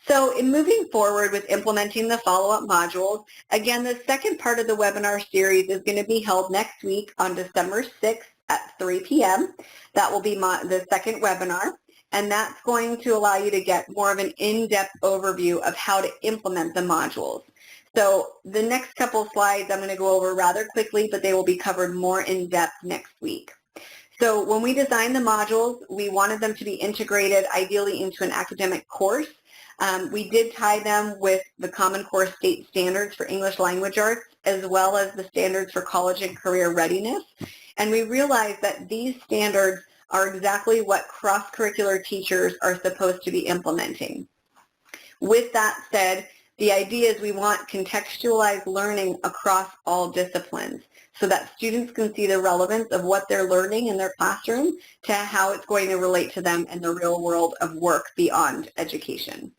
Speaker 1: So in moving forward with implementing the follow-up modules, again, the second part of the webinar series is going to be held next week on December 6th at 3 p.m. That will be the second webinar, and that's going to allow you to get more of an in-depth overview of how to implement the modules. So the next couple slides I'm going to go over rather quickly, but they will be covered more in depth next week. So when we designed the modules, we wanted them to be integrated ideally into an academic course. We did tie them with the Common Core state standards for English language arts, as well as the standards for college and career readiness. And we realized that these standards are exactly what cross-curricular teachers are supposed to be implementing. With that said, the idea is we want contextualized learning across all disciplines. so that students can see the relevance of what they're learning in their classroom to how it's going to relate to them in the real world of work beyond education.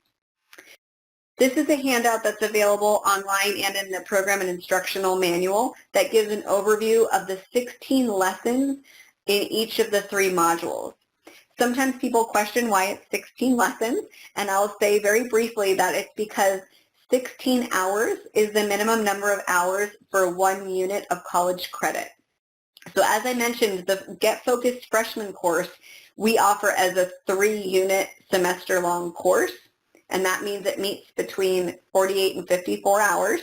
Speaker 1: This is a handout that's available online and in the program and instructional manual that gives an overview of the 16 lessons in each of the 3 modules. Sometimes people question why it's 16 lessons, and I'll say very briefly that it's because 16 hours is the minimum number of hours for 1 unit of college credit. So as I mentioned, the Get Focused Freshman course we offer as a 3-unit semester-long course, and that means it meets between 48 and 54 hours.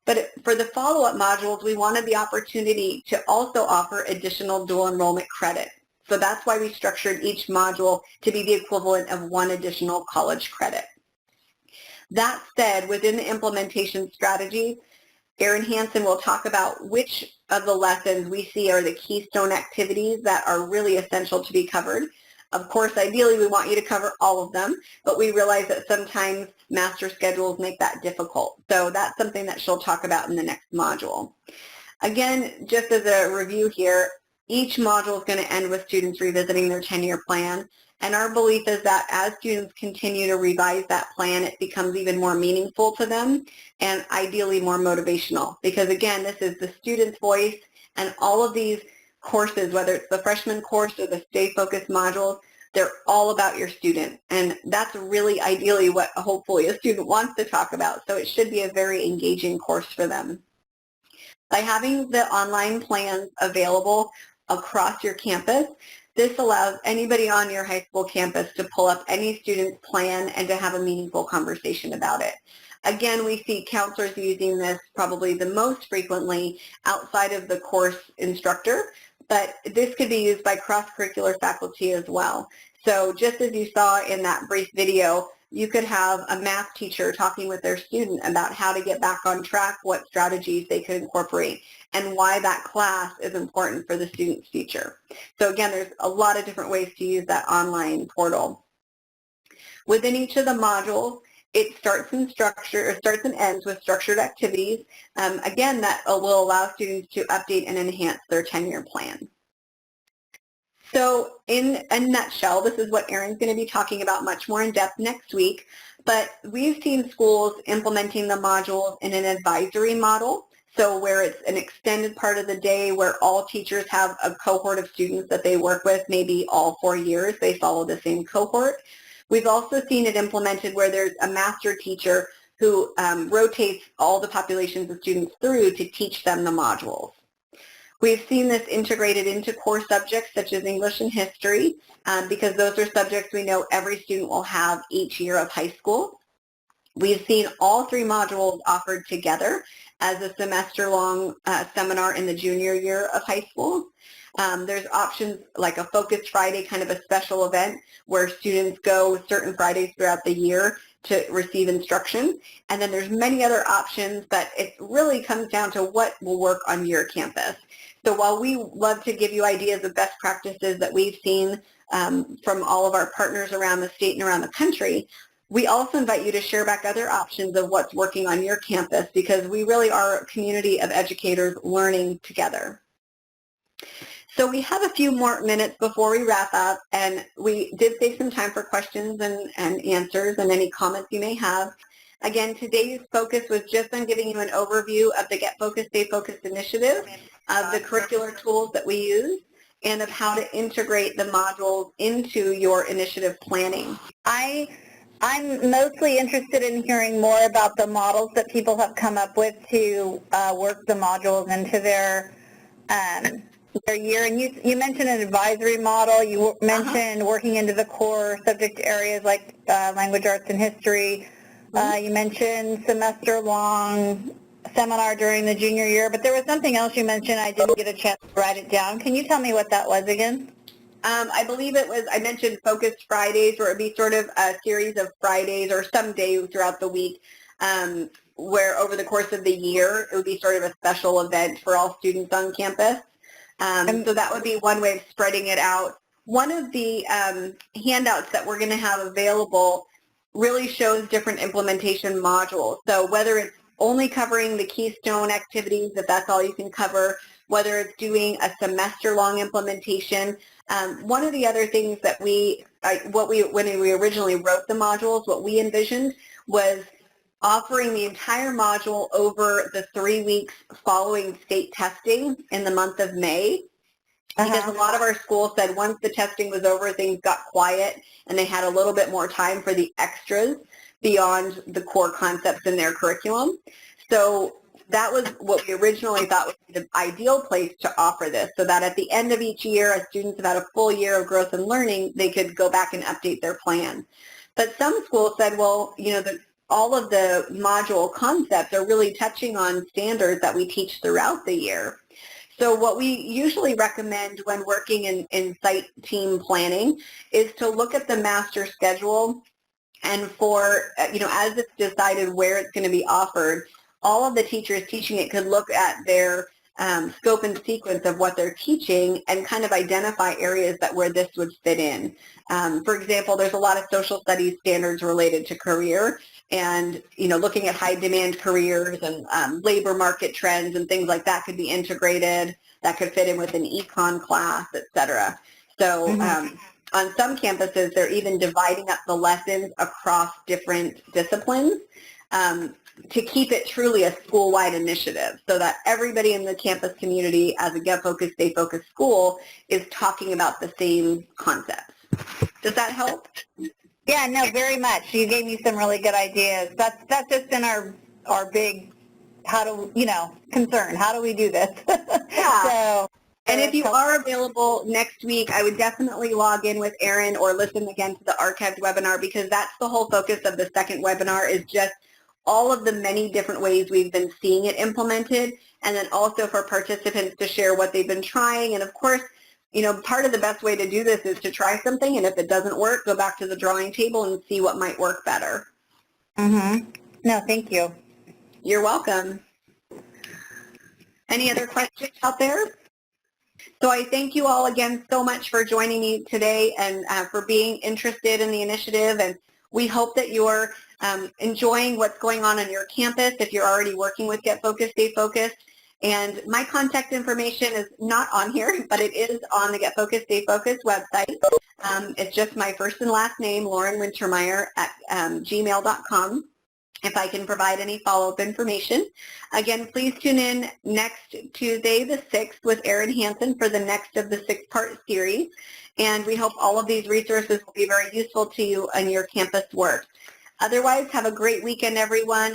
Speaker 1: But for the follow-up modules, we wanted the opportunity to also offer additional dual enrollment credit. So that's why we structured each module to be the equivalent of 1 additional college credit. That said, within the implementation strategy, Erin Hansen will talk about which of the lessons we see are the keystone activities that are really essential to be covered. Of course, ideally, we want you to cover all of them, but we realize that sometimes master schedules make that difficult. So that's something that she'll talk about in the next module. Again, just as a review here, each module is going to end with students revisiting their 10-year plan. And our belief is that as students continue to revise that plan, it becomes even more meaningful to them and ideally more motivational. Because again, this is the student's voice, and all of these courses, whether it's the freshman course or the Stay Focused modules, they're all about your student. And that's really ideally what hopefully a student wants to talk about. So it should be a very engaging course for them. By having the online plans available across your campus, this allows anybody on your high school campus to pull up any student's plan and to have a meaningful conversation about it. Again, we see counselors using this probably the most frequently outside of the course instructor, but this could be used by cross-curricular faculty as well. So just as you saw in that brief video, you could have a math teacher talking with their student about how to get back on track, what strategies they could incorporate, and why that class is important for the student's future. So again, there's a lot of different ways to use that online portal. Within each of the modules, it starts and ends with structured activities. Again, that will allow students to update and enhance their 10-year plan. So in a nutshell, this is what Erin's going to be talking about much more in depth next week, but we've seen schools implementing the modules in an advisory model, so where it's an extended part of the day where all teachers have a cohort of students that they work with, maybe all 4 years, they follow the same cohort. We've also seen it implemented where there's a master teacher who rotates all the populations of students through to teach them the modules. We've seen this integrated into core subjects such as English and history because those are subjects we know every student will have each year of high school. We've seen all 3 modules offered together as a semester-long seminar in the junior year of high school. There's options like a Focus Friday, kind of a special event where students go certain Fridays throughout the year to receive instruction. And then there's many other options, but it really comes down to what will work on your campus. So while we love to give you ideas of best practices that we've seen from all of our partners around the state and around the country, we also invite you to share back other options of what's working on your campus because we really are a community of educators learning together. So we have a few more minutes before we wrap up, and we did save some time for questions and answers and any comments you may have. Again, today's focus was just on giving you an overview of the Get Focused, Stay Focused initiative, of the curricular tools that we use, and of how to integrate the modules into your initiative planning.
Speaker 5: I'm mostly interested in hearing more about the models that people have come up with to work the modules into their year. And you mentioned an advisory model. You mentioned working into the core subject areas like language arts and history. You mentioned semester-long seminar during the junior year, but there was something else you mentioned. I didn't get a chance to write it down. Can you tell me what that was again?
Speaker 1: I believe it was, I mentioned Focused Fridays, where it would be sort of a series of Fridays or some day throughout the week where over the course of the year, it would be sort of a special event for all students on campus. So that would be one way of spreading it out. One of the handouts that we're going to have available really shows different implementation modules. So whether it's only covering the keystone activities, if that's all you can cover, whether it's doing a semester-long implementation. One of the other things that when we originally wrote the modules, what we envisioned was offering the entire module over the 3 weeks following state testing in the month of May. Because a lot of our schools said once the testing was over, things got quiet and they had a little bit more time for the extras beyond the core concepts in their curriculum. So that was what we originally thought was the ideal place to offer this, so that at the end of each year, as students have had a full year of growth and learning, they could go back and update their plan. But some schools said, well, all of the module concepts are really touching on standards that we teach throughout the year. So what we usually recommend when working in site team planning is to look at the master schedule, and for, as it's decided where it's going to be offered, all of the teachers teaching it could look at their scope and sequence of what they're teaching and kind of identify areas where this would fit in. For example, there's a lot of social studies standards related to career, and looking at high demand careers and labor market trends and things like that could be integrated. That could fit in with an econ class, etc. So on some campuses, they're even dividing up the lessons across different disciplines to keep it truly a school-wide initiative, so that everybody in the campus community as a Get Focused, Stay Focused school is talking about the same concepts. Does that help?
Speaker 5: Yeah, no, very much. You gave me some really good ideas. That's just been our big concern. How do we do this?
Speaker 1: Yeah. And if you are available next week, I would definitely log in with Erin or listen again to the archived webinar, because that's the whole focus of the second webinar, is just all of the many different ways we've been seeing it implemented, and then also for participants to share what they've been trying. And of course, part of the best way to do this is to try something, and if it doesn't work, go back to the drawing table and see what might work better.
Speaker 5: No, thank you.
Speaker 1: You're welcome. Any other questions out there? So I thank you all again so much for joining me today and for being interested in the initiative, and we hope that you're enjoying what's going on your campus if you're already working with Get Focused, Stay Focused. And my contact information is not on here, but it is on the Get Focused, Stay Focused website. It's just my first and last name, Lauren Wintermeyer at gmail.com. If I can provide any follow-up information. Again, please tune in next Tuesday, the 6th, with Erin Hansen for the next of the 6-part series. And we hope all of these resources will be very useful to you in your campus work. Otherwise, have a great weekend, everyone.